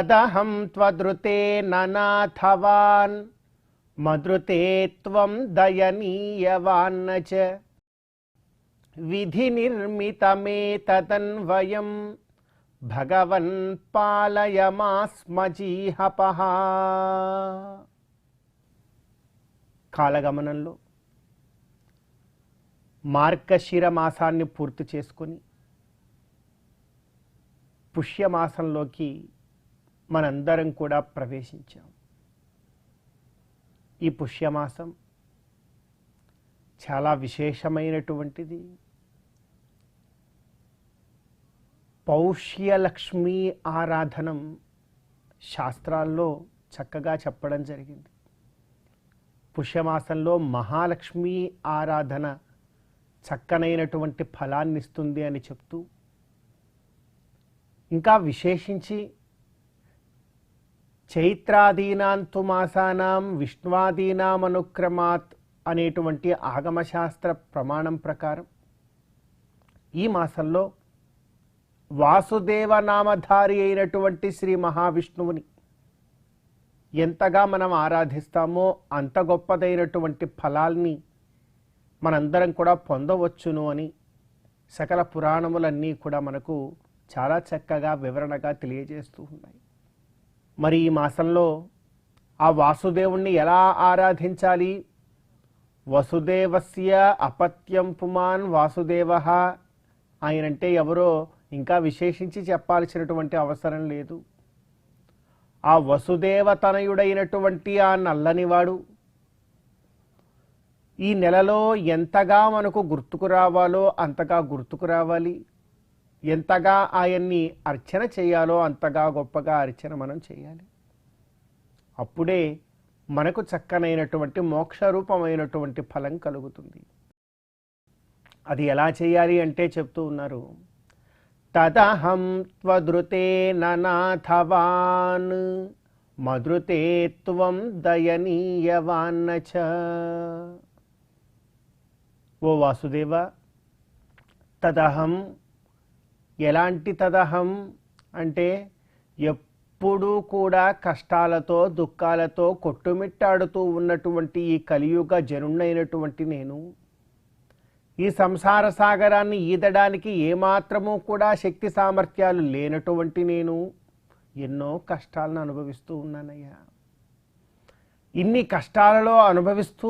తదహం త్వదృతే ననాథవాన్ మదృతే త్వం దయనీయవాన్న చ విధి నిర్మితమేతదన్వయం భగవన్ పాలయమాస్మజీహపః. కాలగమనంలో మార్గశిర మాసాన్ని పూర్తి చేసుకొని పుష్యమాసంలోకి మనందరం కూడా ప్రవేశించాం. ఈ పుష్యమాసం చాలా విశేషమైనటువంటిది. పౌష్యలక్ష్మీ ఆరాధనం శాస్త్రాల్లో చక్కగా చెప్పడం జరిగింది. పుష్యమాసంలో మహాలక్ష్మీ ఆరాధన చక్కనైనటువంటి ఫలాన్ని ఇస్తుంది అని చెప్తూ, ఇంకా విశేషించి చైత్రాదీనాంతు మాసానాం విష్ణువాదీనాం అనుక్రమాత్ అనేటువంటి ఆగమశాస్త్ర ప్రమాణం ప్రకారం ఈ మాసంలో వాసుదేవ నామధారి అయినటువంటి శ్రీ మహావిష్ణువుని ఎంతగా మనం ఆరాధిస్తామో అంత గొప్పదైనటువంటి ఫలాల్ని మనందరం కూడా పొందవచ్చును అని సకల పురాణములన్నీ కూడా మనకు చాలా చక్కగా వివరణగా తెలియజేస్తూ ఉన్నాయి. మరి ఈ మాసంలో ఆ వాసుదేవుణ్ణి ఎలా ఆరాధించాలి? వసుదేవస్య అపత్యం పుమాన్ వాసుదేవః ఆయనంటే ఎవరో ఇంకా విశేషించి చెప్పాల్సినటువంటి అవసరం లేదు. ఆ వసుదేవతనయుడైనటువంటి ఆ నల్లనివాడు ఈ నెలలో ఎంతగా మనకు గుర్తుకు రావాలో అంతగా గుర్తుకు రావాలి. ఎంతగా ఆయన్ని అర్చన చేయాలో అంతగా గొప్పగా అర్చన మనం చేయాలి. అప్పుడే మనకు చక్కనైనటువంటి మోక్షరూపమైనటువంటి ఫలం కలుగుతుంది. అది ఎలా చేయాలి అంటే చెప్తూ ఉన్నారు, తదహం త్వదృతే ననాథవాన్ మదృతే త్వం దయనీయవాన్న చ. ఓ వాసుదేవ, తదహం ఎలాంటి తదహం అంటే ఎప్పుడూ కూడా కష్టాలతో దుఃఖాలతో కొట్టుమిట్టాడుతూ ఉన్నటువంటి ఈ కలియుగ జనున్నైనటువంటి నేను, ఈ సంసార సాగరాన్ని ఈదడానికి ఏమాత్రమూ కూడా శక్తి సామర్థ్యాలు లేనటువంటి నేను ఎన్నో కష్టాలను అనుభవిస్తూ ఉన్నానయ్యా. ఇన్ని కష్టాలలో అనుభవిస్తూ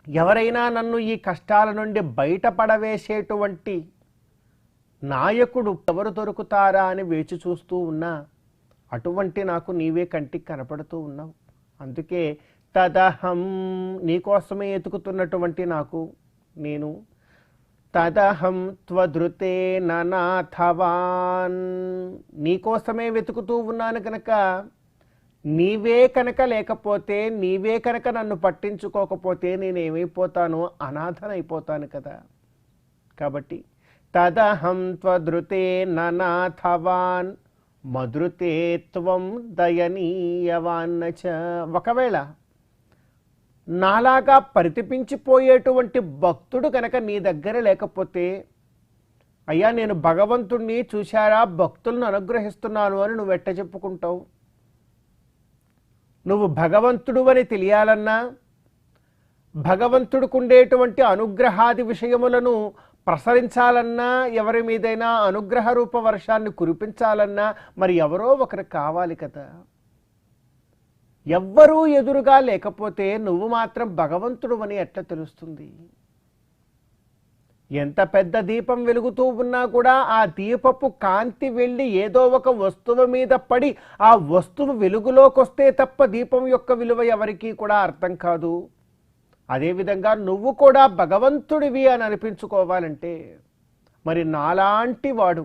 ఎవరైనా నన్ను ఈ కష్టాల నుండి బయటపడవేసేటువంటి నాయకుడు ఎవరు దొరుకుతారా అని వేచి చూస్తూ ఉన్నా అటువంటి నాకు నీవే కంటికి కనపడుతూ ఉన్నావు. అందుకే తదహం నీకోసమే ఎతుకుతున్నటువంటి నాకు నేను తదహం త్వదృతే ననాథవాన్ నీకోసమే వెతుకుతూ ఉన్నాను కనుక నీవే కనుక లేకపోతే, నీవే కనుక నన్ను పట్టించుకోకపోతే నేనేమైపోతాను? అనాథనైపోతాను కదా. కాబట్టి తదహం త్వదృతే ననాథవాన్ మదృతే త్వం దయనీయవాన్న చ. ఒకవేళ నాలాగా పరితపించిపోయేటువంటి భక్తుడు కనుక నీ దగ్గర లేకపోతే, అయ్యా నేను భగవంతుణ్ణి చూశారా, భక్తులను అనుగ్రహిస్తున్నాను అని నువ్వు ఎట్ట చెప్పుకుంటావు? నువ్వు భగవంతుడు అని తెలియాలన్నా, భగవంతుడికి ఉండేటువంటి అనుగ్రహాది విషయములను ప్రసరించాలన్నా, ఎవరి మీదైనా అనుగ్రహ రూప వర్షాన్ని కురిపించాలన్నా మరి ఎవరో ఒకరు కావాలి కదా. ఎవ్వరూ ఎదురుగా లేకపోతే నువ్వు మాత్రం భగవంతుడు అని ఎట్లా తెలుస్తుంది? ఎంత పెద్ద దీపం వెలుగుతూ ఉన్నా కూడా ఆ దీపపు కాంతి వెళ్ళి ఏదో ఒక వస్తువు మీద పడి ఆ వస్తువు వెలుగులోకి వస్తే తప్ప దీపం యొక్క విలువ ఎవరికీ కూడా అర్థం కాదు. అదేవిధంగా నువ్వు కూడా భగవంతుడివి అని అనిపించుకోవాలంటే మరి నాలాంటి వాడు,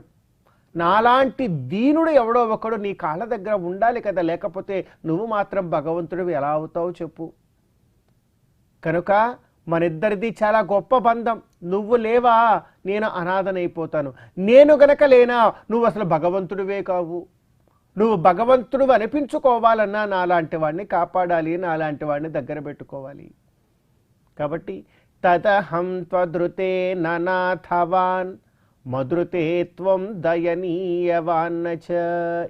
నాలాంటి దీనుడు ఎవడో ఒకడు నీ కాళ్ళ దగ్గర ఉండాలి కదా. లేకపోతే నువ్వు మాత్రం భగవంతుడివి ఎలా అవుతావు చెప్పు. కనుక మనిద్దరిది చాలా గొప్ప బంధం. నువ్వు లేవా నేను అనాథనైపోతాను, నేను గనక లేనా నువ్వు అసలు భగవంతుడివే కావు. నువ్వు భగవంతుడు అనిపించుకోవాలన్నా నాలాంటి వాడిని కాపాడాలి, నాలాంటి వాడిని దగ్గర పెట్టుకోవాలి. కాబట్టి తదహం త్వదృతే ననాథవాన్ మధురతే త్వం దయనీయవాన్నచ.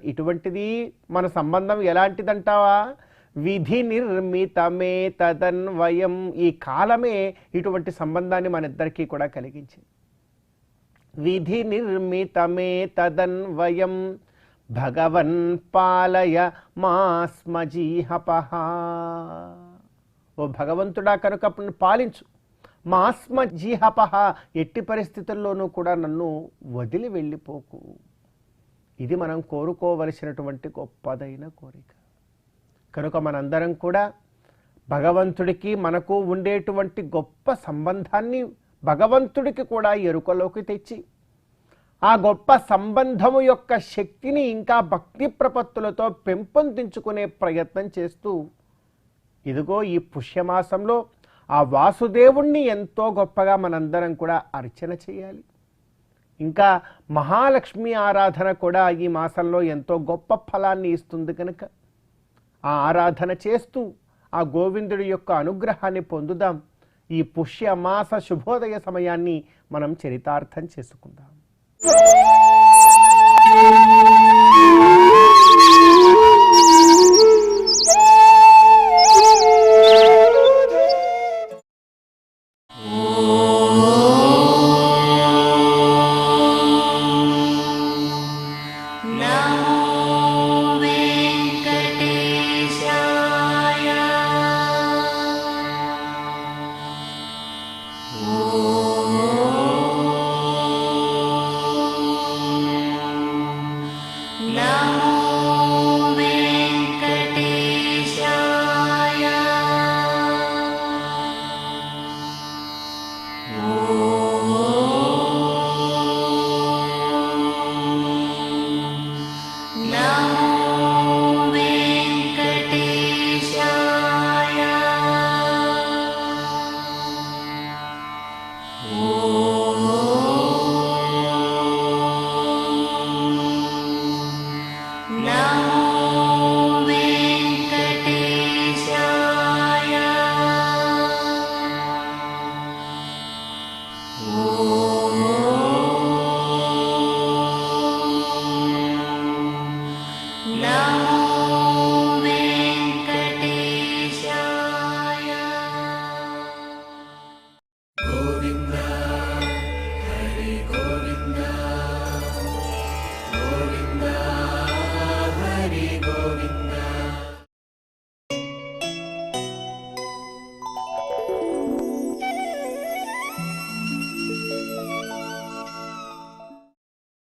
ఇటువంటిది మన సంబంధం ఎలాంటిదంటావా? విధి నిర్మితమే తదన్వయం. ఈ కాలమే ఇటువంటి సంబంధాన్ని మన ఇద్దరికీ కూడా కలిగించింది. విధి నిర్మితమే తదన్వయం భగవన్ పాలయ మాస్మజీహపః. ఓ భగవంతుడా కనుక పాలించు. మాస్మజీహపః, ఎట్టి పరిస్థితుల్లోనూ కూడా నన్ను వదిలి వెళ్ళిపోకు. ఇది మనం కోరుకోవలసినటువంటి గొప్పదైన కోరిక. కనుక మనందరం కూడా భగవంతుడికి మనకు ఉండేటువంటి గొప్ప సంబంధాన్ని భగవంతుడికి కూడా ఎరుకలోకి తెచ్చి ఆ గొప్ప సంబంధము యొక్క శక్తిని ఇంకా భక్తి ప్రపత్తులతో పెంపొందించుకునే ప్రయత్నం చేస్తూ ఇదిగో ఈ పుష్యమాసంలో ఆ వాసుదేవుణ్ణి ఎంతో గొప్పగా మనందరం కూడా అర్చన చేయాలి. ఇంకా మహాలక్ష్మి ఆరాధన కూడా ఈ మాసంలో ఎంతో గొప్ప ఫలాన్ని ఇస్తుంది కనుక ఆ ఆరాధన చేస్తూ ఆ గోవిందుడి యొక్క అనుగ్రహాన్ని పొందుదాం. ఈ పుష్యమాస శుభోదయ సమయాన్ని మనం చరితార్థం చేసుకుందాం.